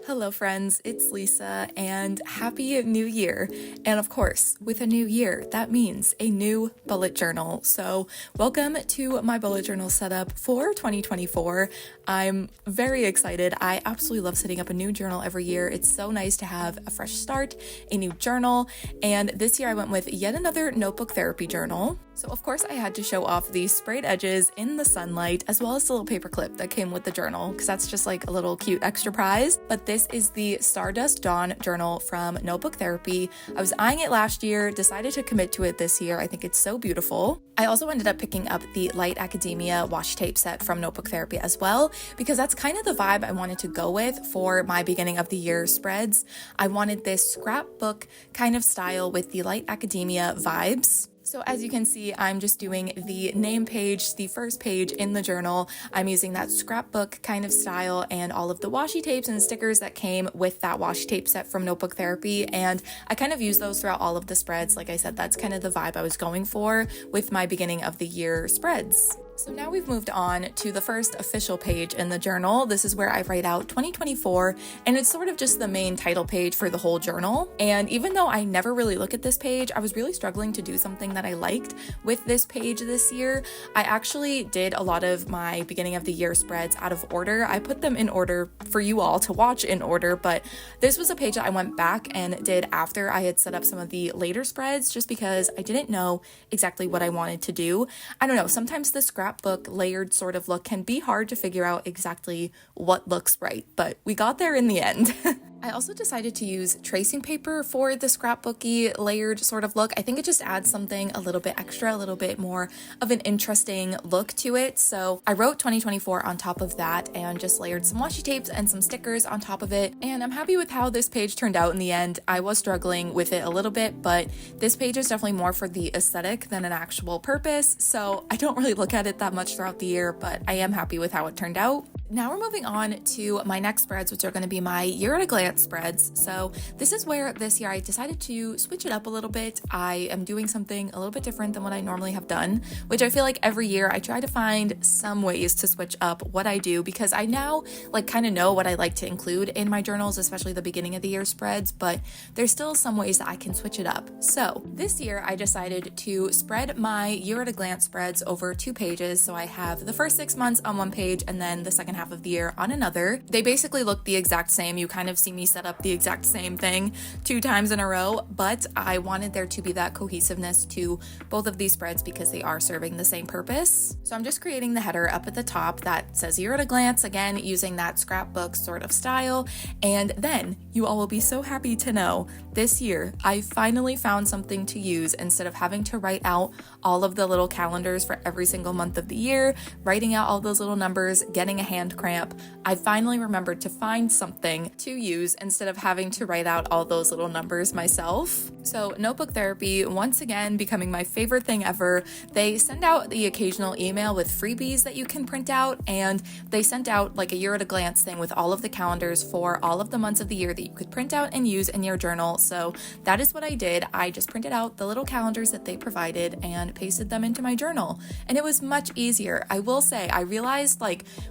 Hello, friends, it's Lisa, and Happy New Year. And of course, with a new year, that means a new bullet journal. So, welcome to my bullet journal setup for 2024. I'm very excited. I absolutely love setting up a new journal every year. It's so nice to have a fresh start, a new journal, and this year I went with yet another notebook therapy journal. So, of course, I had to show off the sprayed edges in the sunlight, as well as the little paper clip that came with the journal, because that's just like a little cute extra prize. But this is the Stardust Dawn journal from Notebook Therapy. I was eyeing it last year, decided to commit to it this year. I think it's so beautiful. I also ended up picking up the Light Academia washi tape set from Notebook Therapy as well, because that's kind of the vibe I wanted to go with for my beginning of the year spreads. I wanted this scrapbook kind of style with the Light Academia vibes. So as you can see, I'm just doing the name page, the first page in the journal. I'm using that scrapbook kind of style and all of the washi tapes and stickers that came with that washi tape set from Notebook Therapy. And I kind of use those throughout all of the spreads. Like I said, that's kind of the vibe I was going for with my beginning of the year spreads. So now we've moved on to the first official page in the journal. This is where I write out 2024, and it's sort of just the main title page for the whole journal. And even though I never really look at this page, I was really struggling to do something that I liked with this page this year. I actually did a lot of my beginning of the year spreads out of order. I put them in order for you all to watch in order, but this was a page that I went back and did after I had set up some of the later spreads, just because I didn't know exactly what I wanted to do. I don't know, sometimes the scrapbook layered sort of look can be hard to figure out exactly what looks right, but we got there in the end. I also decided to use tracing paper for the scrapbooky layered sort of look. I think it just adds something a little bit extra, a little bit more of an interesting look to it. So I wrote 2024 on top of that and just layered some washi tapes and some stickers on top of it. And I'm happy with how this page turned out in the end. I was struggling with it a little bit, but this page is definitely more for the aesthetic than an actual purpose. So I don't really look at it that much throughout the year, but I am happy with how it turned out. Now we're moving on to my next spreads, which are going to be my year at a glance spreads. So this is where this year I decided to switch it up a little bit. I am doing something a little bit different than what I normally have done, which I feel like every year I try to find some ways to switch up what I do, because I now kind of know what I like to include in my journals, especially the beginning of the year spreads, but there's still some ways that I can switch it up. So this year I decided to spread my year at a glance spreads over 2 pages. So I have the first 6 months on one page and then the second half of the year on another. They basically look the exact same. You kind of see me set up the exact same thing 2 times in a row, but I wanted there to be that cohesiveness to both of these spreads because they are serving the same purpose. So I'm just creating the header up at the top that says year at a glance, again using that scrapbook sort of style. And then you all will be so happy to know this year I finally found something to use instead of having to write out all of the little calendars for every single month of the year, writing out all those little numbers, getting a hand cramp. I finally remembered to find something to use instead of having to write out all those little numbers myself. So Notebook Therapy, once again, becoming my favorite thing ever. They send out the occasional email with freebies that you can print out, and they sent out like a year at a glance thing with all of the calendars for all of the months of the year that you could print out and use in your journal. So that is what I did. I just printed out the little calendars that they provided and pasted them into my journal, and it was much easier. I will say, I realized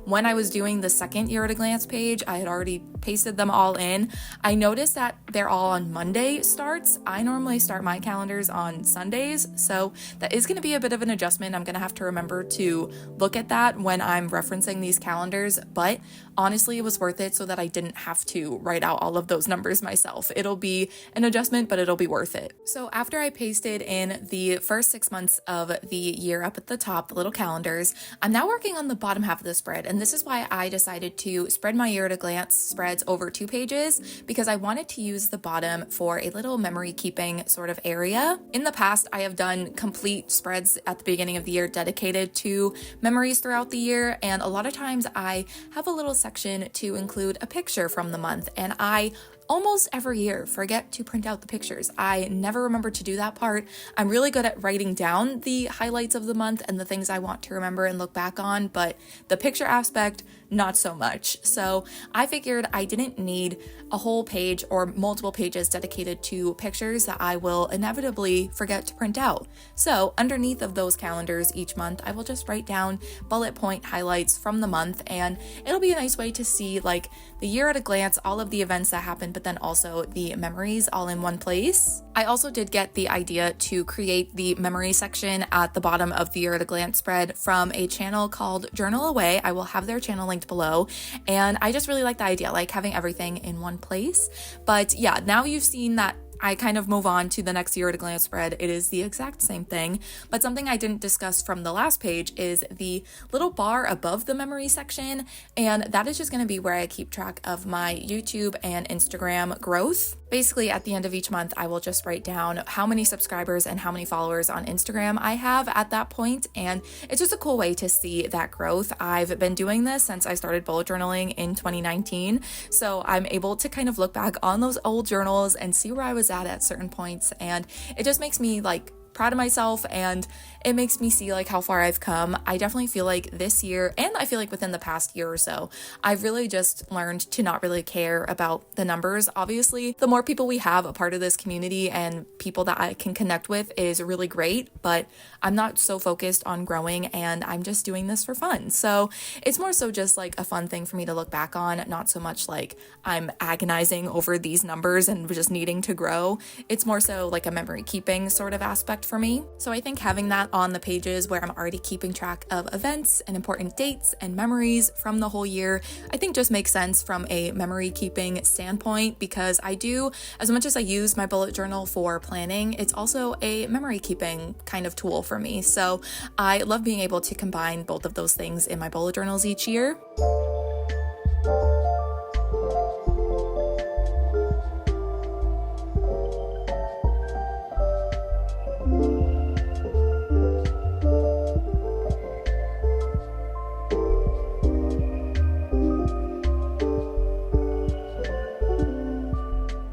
when I was doing the second year at a glance page, I had already pasted them all in. I noticed that they're all on Monday starts. I normally start my calendars on Sundays, so that is going to be a bit of an adjustment. I'm going to have to remember to look at that when I'm referencing these calendars, but honestly, it was worth it so that I didn't have to write out all of those numbers myself. It'll be an adjustment, but it'll be worth it. So after I pasted in the first 6 months of the year up at the top, the little calendars, I'm now working on the bottom half of the spread, and this is why I decided to spread my year at a glance spreads over 2 pages, because I wanted to use the bottom for a little memory keeping sort of area. In the past, I have done complete spreads at the beginning of the year dedicated to memories throughout the year, and a lot of times I have a little section to include a picture from the month, and I almost every year forget to print out the pictures. I never remember to do that part. I'm really good at writing down the highlights of the month and the things I want to remember and look back on, but the picture aspect, not so much. So I figured I didn't need a whole page or multiple pages dedicated to pictures that I will inevitably forget to print out. So underneath of those calendars each month, I will just write down bullet point highlights from the month, and it'll be a nice way to see like the year at a glance, all of the events that happened, but then also the memories all in one place. I also did get the idea to create the memory section at the bottom of the year at a glance spread from a channel called Journal Away. I will have their channel linked below, and I just really like the idea, like having everything in one place. But yeah, now you've seen that I kind of move on to the next year at a glance spread. It is the exact same thing, but something I didn't discuss from the last page is the little bar above the memory section, and that is just going to be where I keep track of my YouTube and Instagram growth. Basically, at the end of each month, I will just write down how many subscribers and how many followers on Instagram I have at that point, and it's just a cool way to see that growth. I've been doing this since I started bullet journaling in 2019, so I'm able to kind of look back on those old journals and see where I was at certain points, and it just makes me like proud of myself, and it makes me see like how far I've come. I definitely feel like this year, and I feel like within the past year or so, I've really just learned to not really care about the numbers. Obviously, the more people we have a part of this community and people that I can connect with is really great, but I'm not so focused on growing, and I'm just doing this for fun. So it's more so just like a fun thing for me to look back on, not so much like I'm agonizing over these numbers and just needing to grow. It's more so like a memory keeping sort of aspect for me. So I think having that on the pages where I'm already keeping track of events and important dates and memories from the whole year, I think just makes sense from a memory keeping standpoint, because I do, as much as I use my bullet journal for planning, it's also a memory keeping kind of tool for me. So I love being able to combine both of those things in my bullet journals each year.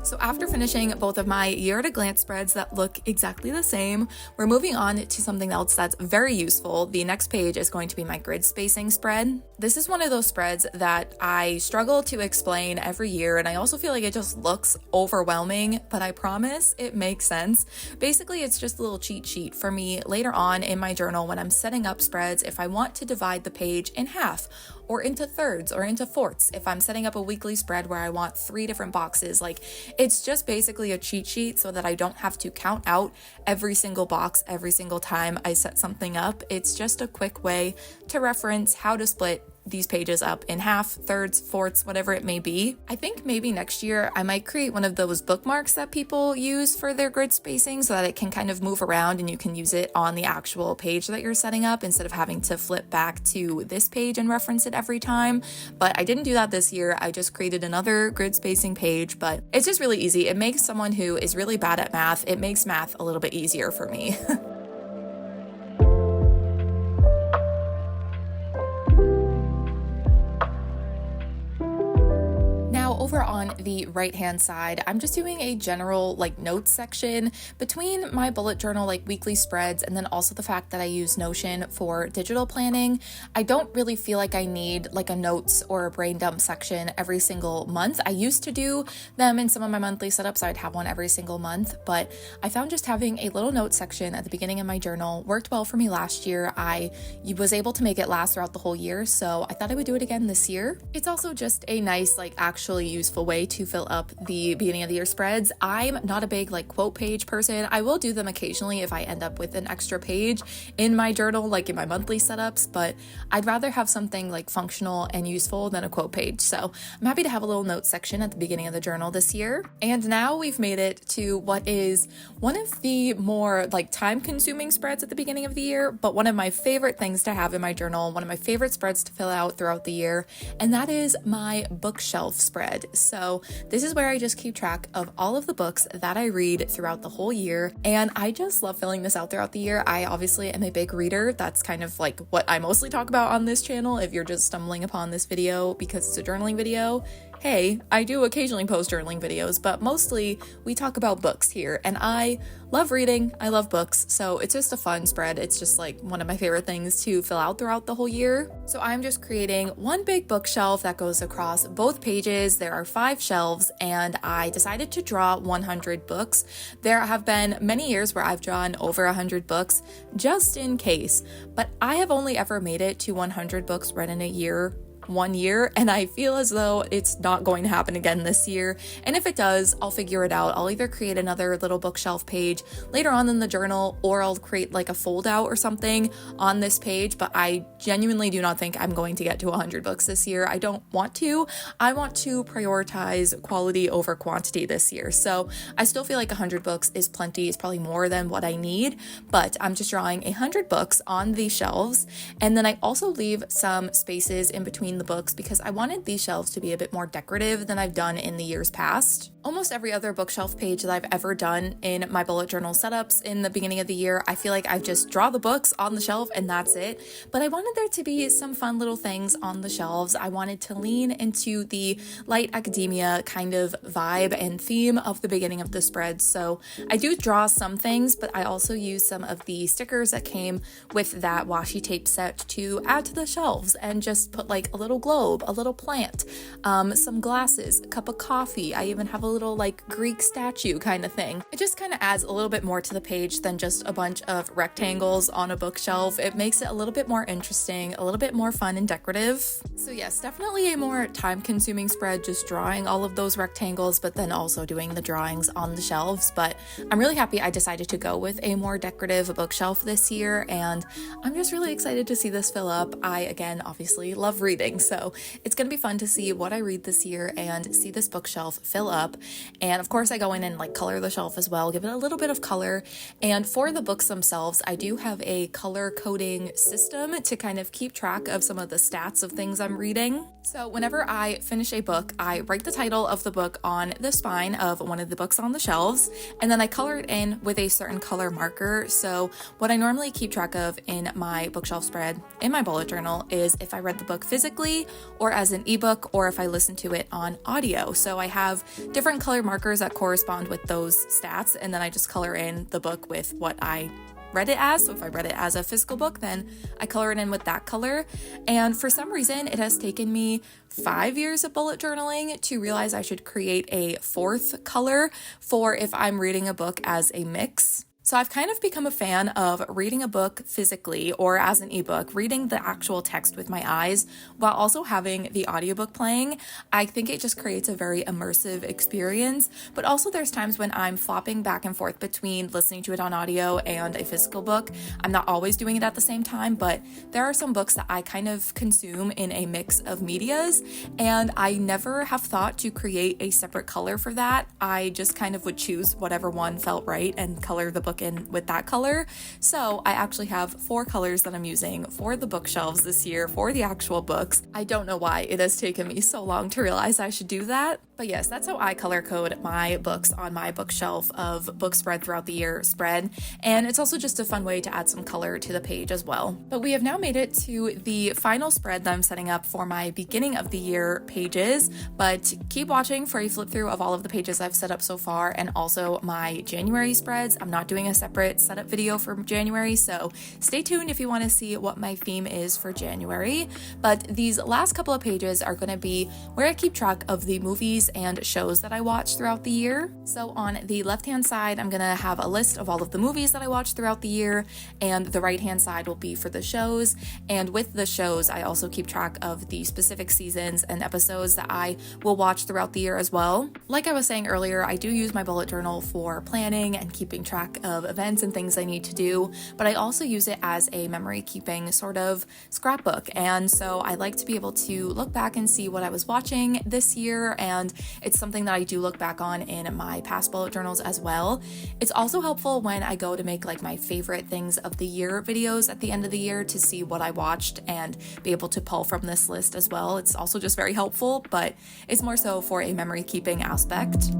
So after finishing both of my year at a glance spreads that look exactly the same, we're moving on to something else that's very useful. The next page is going to be my grid spacing spread. This is one of those spreads that I struggle to explain every year, and I also feel like it just looks overwhelming, but I promise it makes sense. Basically, it's just a little cheat sheet for me later on in my journal when I'm setting up spreads if I want to divide the page in half, or into thirds, or into fourths. If I'm setting up a weekly spread where I want 3 different boxes, like it's just basically a cheat sheet so that I don't have to count out every single box every single time I set something up. It's just a quick way to reference how to split these pages up in half, thirds, fourths, whatever it may be. I think maybe next year I might create one of those bookmarks that people use for their grid spacing so that it can kind of move around and you can use it on the actual page that you're setting up instead of having to flip back to this page and reference it every time. But I didn't do that this year. I just created another grid spacing page, but it's just really easy. It makes someone who is really bad at math, it makes math a little bit easier for me. Over on the right hand side, I'm just doing a general like notes section between my bullet journal like weekly spreads and then also the fact that I use Notion for digital planning. I don't really feel like I need like a notes or a brain dump section every single month. I used to do them in some of my monthly setups. I'd have one every single month, but I found just having a little note section at the beginning of my journal worked well for me last year. I was able to make it last throughout the whole year, so I thought I would do it again this year. It's also just a nice like actually useful way to fill up the beginning of the year spreads. I'm not a big like quote page person. I will do them occasionally if I end up with an extra page in my journal, like in my monthly setups, but I'd rather have something like functional and useful than a quote page. So I'm happy to have a little note section at the beginning of the journal this year. And now we've made it to what is one of the more like time consuming spreads at the beginning of the year, but one of my favorite things to have in my journal, one of my favorite spreads to fill out throughout the year, and that is my bookshelf spread. So this is where I just keep track of all of the books that I read throughout the whole year, and I just love filling this out throughout the year. I obviously am a big reader. That's kind of like what I mostly talk about on this channel. If you're just stumbling upon this video because it's a journaling video, Hey, I do occasionally post journaling videos, but mostly we talk about books here, and I love reading, I love books, so it's just a fun spread. It's just like one of my favorite things to fill out throughout the whole year. So I'm just creating one big bookshelf that goes across both pages. There are 5 shelves, and I decided to draw 100 books. There have been many years where I've drawn over 100 books, just in case, but I have only ever made it to 100 books read in a year, 1 year, and I feel as though it's not going to happen again this year. And if it does, I'll figure it out. I'll either create another little bookshelf page later on in the journal, or I'll create like a fold out or something on this page, but I genuinely do not think I'm going to get to 100 books this year. I don't want to. I want to prioritize quality over quantity this year. So I still feel like 100 books is plenty. It's probably more than what I need, but I'm just drawing 100 books on these shelves. And then I also leave some spaces in between the books because I wanted these shelves to be a bit more decorative than I've done in the years past. Almost every other bookshelf page that I've ever done in my bullet journal setups in the beginning of the year, I feel like I just draw the books on the shelf and that's it. But I wanted there to be some fun little things on the shelves. I wanted to lean into the light academia kind of vibe and theme of the beginning of the spread. So I do draw some things, but I also use some of the stickers that came with that washi tape set to add to the shelves and just put like a little globe, a little plant, some glasses, a cup of coffee. I even have a little like Greek statue kind of thing. It just kind of adds a little bit more to the page than just a bunch of rectangles on a bookshelf. It makes it a little bit more interesting, a little bit more fun and decorative. So yes, definitely a more time-consuming spread just drawing all of those rectangles, but then also doing the drawings on the shelves. But I'm really happy I decided to go with a more decorative bookshelf this year, and I'm just really excited to see this fill up. I, again, obviously love reading, so it's gonna be fun to see what I read this year and see this bookshelf fill up. And of course I go in and like color the shelf as well, give it a little bit of color. And for the books themselves, I do have a color coding system to kind of keep track of some of the stats of things I'm reading. So whenever I finish a book, I write the title of the book on the spine of one of the books on the shelves, and then I color it in with a certain color marker. So what I normally keep track of in my bookshelf spread in my bullet journal is if I read the book physically or as an ebook, or if I listen to it on audio. So I have different color markers that correspond with those stats, and then I just color in the book with what I read it as. So if I read it as a physical book, then I color it in with that color. And for some reason, it has taken me 5 years of bullet journaling to realize I should create a 4th color for if I'm reading a book as a mix. So I've kind of become a fan of reading a book physically or as an ebook, reading the actual text with my eyes while also having the audiobook playing. I think it just creates a very immersive experience, but also there's times when I'm flopping back and forth between listening to it on audio and a physical book. I'm not always doing it at the same time, but there are some books that I kind of consume in a mix of medias, and I never have thought to create a separate color for that. I just kind of would choose whatever one felt right and color the book in with that color. So I actually have 4 colors that I'm using for the bookshelves this year for the actual books. I don't know why it has taken me so long to realize I should do that. But yes, that's how I color code my books on my bookshelf of book spread throughout the year spread. And it's also just a fun way to add some color to the page as well. But we have now made it to the final spread that I'm setting up for my beginning of the year pages. But keep watching for a flip through of all of the pages I've set up so far, and also my January spreads. I'm not doing a separate setup video for January, so stay tuned if you want to see what my theme is for January. But these last couple of pages are going to be where I keep track of the movies and shows that I watch throughout the year. So on the left hand side, I'm going to have a list of all of the movies that I watch throughout the year, and the right hand side will be for the shows. And with the shows, I also keep track of the specific seasons and episodes that I will watch throughout the year as well. Like I was saying earlier, I do use my bullet journal for planning and keeping track of events and things I need to do, but I also use it as a memory keeping sort of scrapbook. And so I like to be able to look back and see what I was watching this year, and it's something that I do look back on in my past bullet journals as well. It's also helpful when I go to make like my favorite things of the year videos at the end of the year to see what I watched and be able to pull from this list as well. It's also just very helpful, but it's more so for a memory keeping aspect.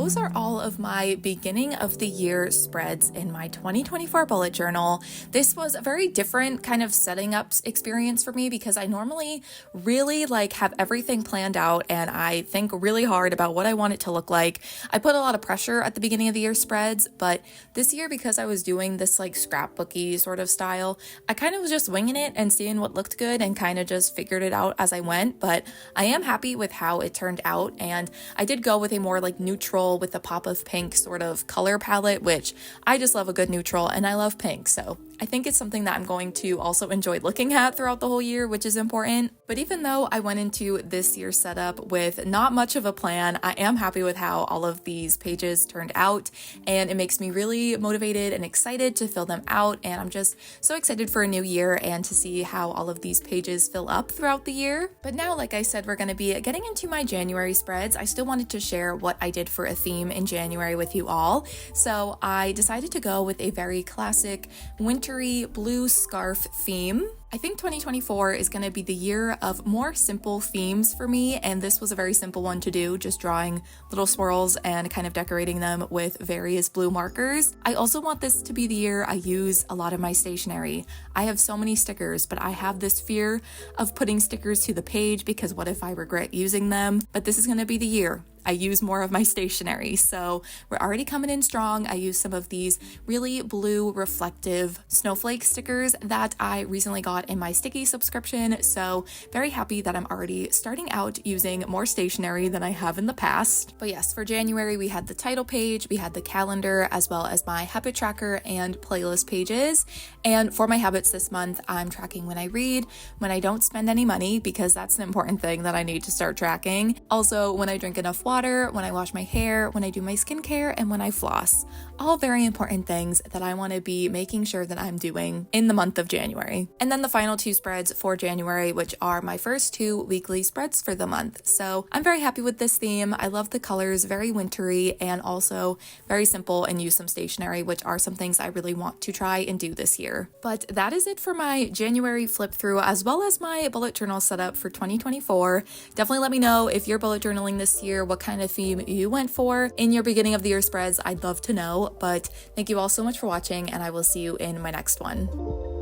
those are all of my beginning of the year spreads in my 2024 bullet journal. This was a very different kind of setting up experience for me because I normally really have everything planned out and I think really hard about what I want it to look like. I put a lot of pressure at the beginning of the year spreads, but this year, because I was doing this scrapbooky sort of style, I kind of was just winging it and seeing what looked good and kind of just figured it out as I went. But I am happy with how it turned out, and I did go with a more neutral with a pop of pink sort of color palette, which I just love a good neutral and I love pink, so I think it's something that I'm going to also enjoy looking at throughout the whole year, which is important. But even though I went into this year's setup with not much of a plan, I am happy with how all of these pages turned out, and it makes me really motivated and excited to fill them out, and I'm just so excited for a new year and to see how all of these pages fill up throughout the year. But now, like I said, we're going to be getting into my January spreads. I still wanted to share what I did for a theme in January with you all, so I decided to go with a very classic wintry blue scarf theme. I think 2024 is going to be the year of more simple themes for me, and this was a very simple one to do, just drawing little swirls and kind of decorating them with various blue markers. I also want this to be the year I use a lot of my stationery. I have so many stickers, but I have this fear of putting stickers to the page because what if I regret using them? But this is going to be the year I use more of my stationery. So we're already coming in strong. I use some of these really blue reflective snowflake stickers that I recently got in my sticky subscription. So very happy that I'm already starting out using more stationery than I have in the past. But yes, for January, we had the title page, we had the calendar, as well as my habit tracker and playlist pages. And for my habits this month, I'm tracking when I read, when I don't spend any money, because that's an important thing that I need to start tracking. Also, when I drink enough water, when I wash my hair, when I do my skincare, and when I floss. All very important things that I want to be making sure that I'm doing in the month of January. And then the final two spreads for January, which are my first two weekly spreads for the month. So I'm very happy with this theme. I love the colors, very wintry and also very simple, and use some stationery, which are some things I really want to try and do this year. But that is it for my January flip through, as well as my bullet journal setup for 2024. Definitely let me know if you're bullet journaling this year, what kind of theme you went for in your beginning of the year spreads. I'd love to know. But thank you all so much for watching, and I will see you in my next one.